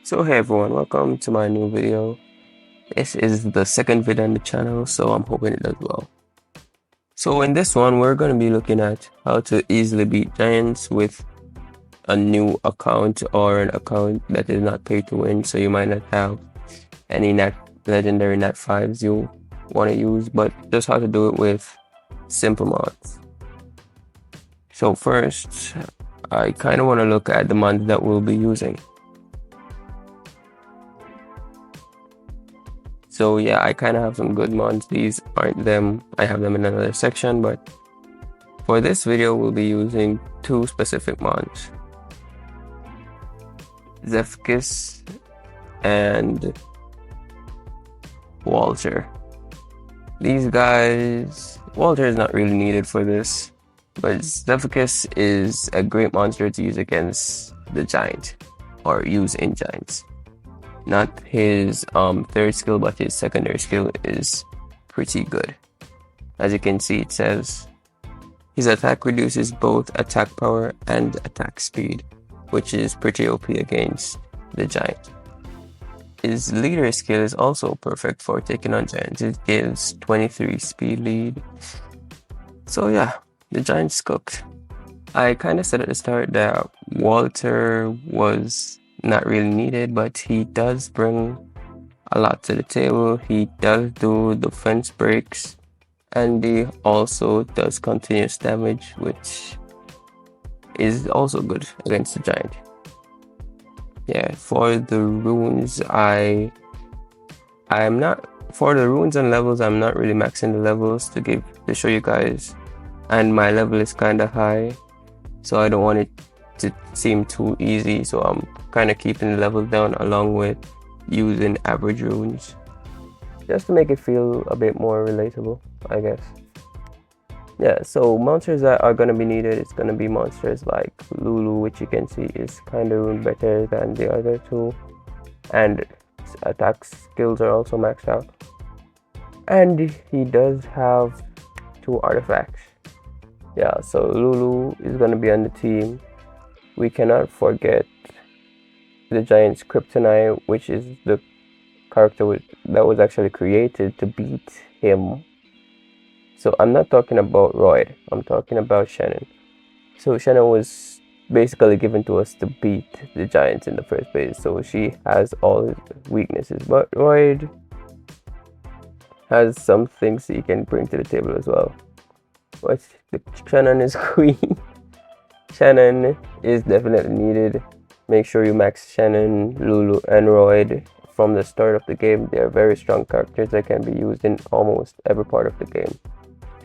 So hey everyone, welcome to my new video. This is the second video on the channel, so I'm hoping it does well. So in this one, we're going to be looking at how to easily beat giants with a new account or an account that is not pay to win, so you might not have any legendary nat 5s you want to use, but just how to do it with simple mods. So first, I kind of want to look at the mods that we'll be using. So yeah, I kind of have some good mods. These aren't them. I have them in another section, but for this video, we'll be using two specific mods. Zephkis and Walter. These guys, Walter is not really needed for this, but Zephkis is a great monster to use against the giant, or use in giants. Not his third skill, but his secondary skill is pretty good. As you can see, it says his attack reduces both attack power and attack speed, which is pretty OP against the giant. His leader skill is also perfect for taking on giants. It gives 23 speed lead. So yeah, the giant's cooked. I kind of said at the start that Walter was not really needed, but he does bring a lot to the table. He does do defense breaks, and he also does continuous damage, which is also good against the giant. Yeah, for the runes, I'm not for the runes and levels. I'm not really maxing the levels to show you guys, and my level is kind of high, so I don't want it to seem too easy. So I'm kind of keeping the level down along with using average runes, just to make it feel a bit more relatable, I guess. Yeah, so monsters that are going to be needed, it's going to be monsters like Lulu, which you can see is kind of better than the other two, and attack skills are also maxed out, and he does have 2 artifacts. Yeah, so Lulu is going to be on the team. We cannot forget the giant's kryptonite, which is the character that was actually created to beat him. So I'm not talking about Royd, I'm talking about Shannon. So Shannon was basically given to us to beat the giants in the first place, so she has all his weaknesses, but Royd has some things he can bring to the table as well. But Shannon is queen. Shannon is definitely needed. Make sure you max Shannon, Lulu, and Royd from the start of the game. They are very strong characters that can be used in almost every part of the game.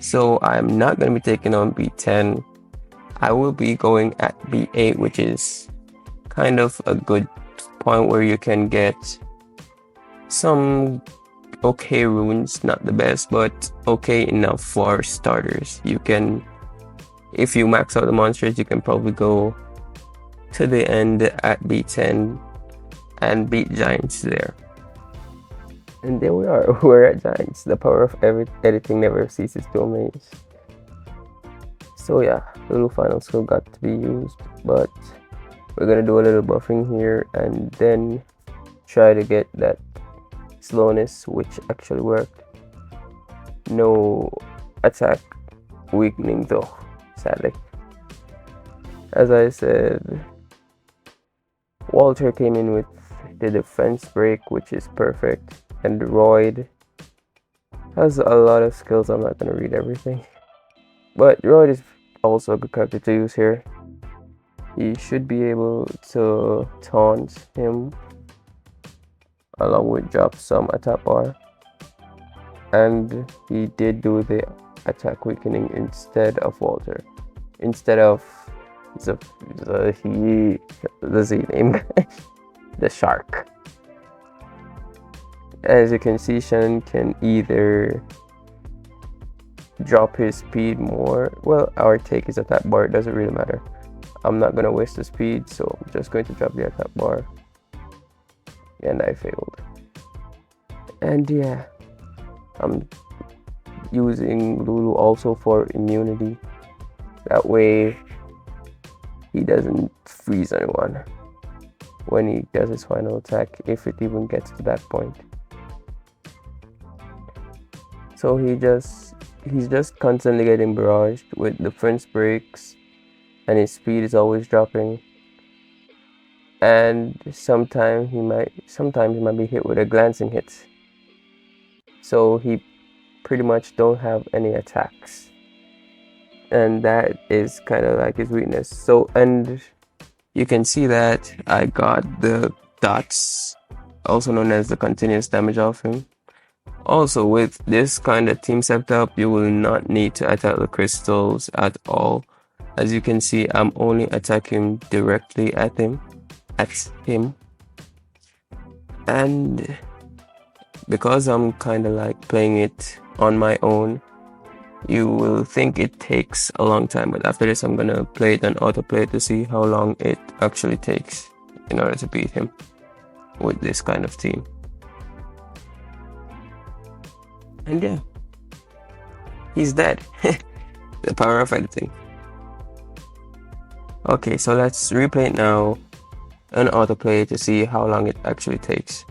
So I'm not going to be taking on B10. I will be going at B8, which is kind of a good point where you can get some okay runes, not the best, but okay enough for starters. You can, if you max out the monsters, you can probably go to the end at B10 and beat giants there. And there we are, we're at giants. The power of editing never ceases to amaze. So yeah, little final skill got to be used, but we're gonna do a little buffing here and then try to get that slowness, which actually worked. No attack weakening though, sadly. As I said, Walter came in with the defense break, which is perfect, and Royd has a lot of skills. I'm not going to read everything, but Royd is also a good character to use here. He should be able to taunt him along with drop some attack bar, and he did do the attack weakening instead of Walter, instead of the Z name the shark. As you can see, Shannon can either drop his speed more, well, or take his attack bar. It doesn't really matter. I'm not gonna waste the speed, so I'm just going to drop the attack bar, and I failed. And yeah, I'm using Lulu also for immunity, that way he doesn't freeze anyone. when he does his final attack, if it even gets to that point. So he's just constantly getting barraged with defense breaks, and his speed is always dropping. And sometimes he might be hit with a glancing hit. So he pretty much don't have any attacks, and that is kind of like his weakness. So, and you can see that I got the dots, also known as the continuous damage, off him. Also, with this kind of team setup, you will not need to attack the crystals at all. As you can see, I'm only attacking directly at him. And because I'm kind of like playing it on my own, you will think it takes a long time, but after this I'm gonna play it on autoplay to see how long it actually takes in order to beat him with this kind of team. And yeah, he's dead. The power of editing. Okay, so let's replay it now on autoplay to see how long it actually takes.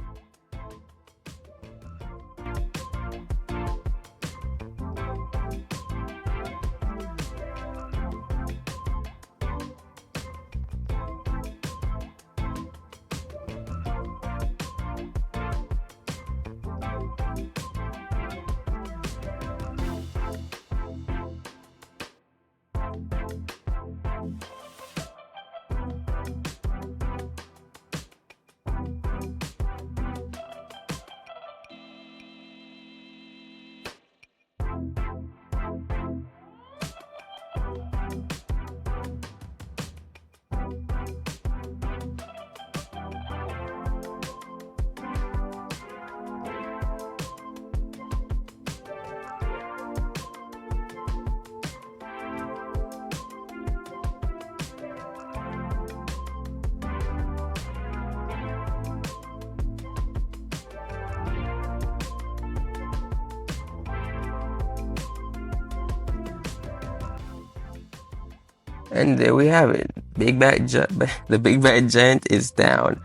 And there we have it. The Big Bad Giant is down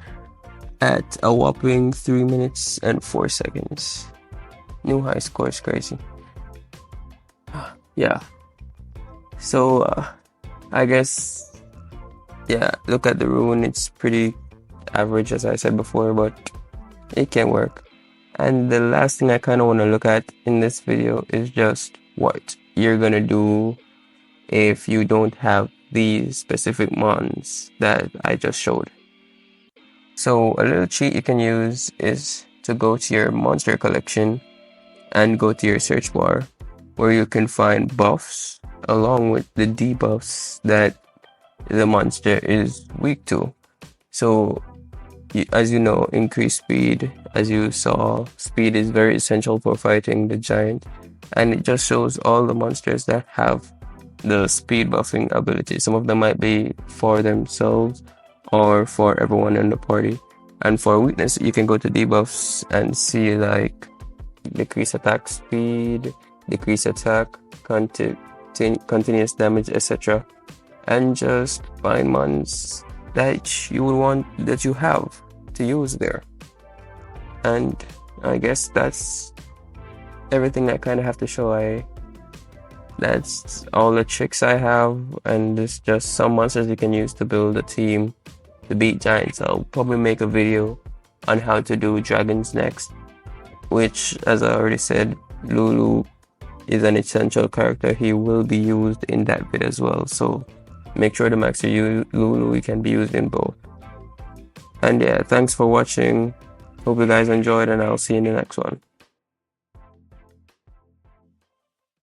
at a whopping 3 minutes and 4 seconds. New high score is crazy. Yeah. So I guess, yeah, look at the rune. It's pretty average, as I said before, but it can work. And the last thing I kind of want to look at in this video is just what you're gonna do if you don't have these specific mons that I just showed. So a little cheat you can use is to go to your monster collection and go to your search bar, where you can find buffs along with the debuffs that the monster is weak to. So as you know, increased speed, as you saw, speed is very essential for fighting the giant, and it just shows all the monsters that have the speed buffing ability. Some of them might be for themselves or for everyone in the party. And for weakness, you can go to debuffs and see like decrease attack speed, decrease attack, continuous damage, etc. And just find mons that you would want, that you have to use there. And I guess that's everything I kind of have to show. That's all the tricks I have, and there's just some monsters you can use to build a team to beat giants. I'll probably make a video on how to do dragons next, which, as I already said, Lulu is an essential character. He will be used in that bit as well, so make sure to max your Lulu. He can be used in both. And yeah, thanks for watching. Hope you guys enjoyed, and I'll see you in the next one.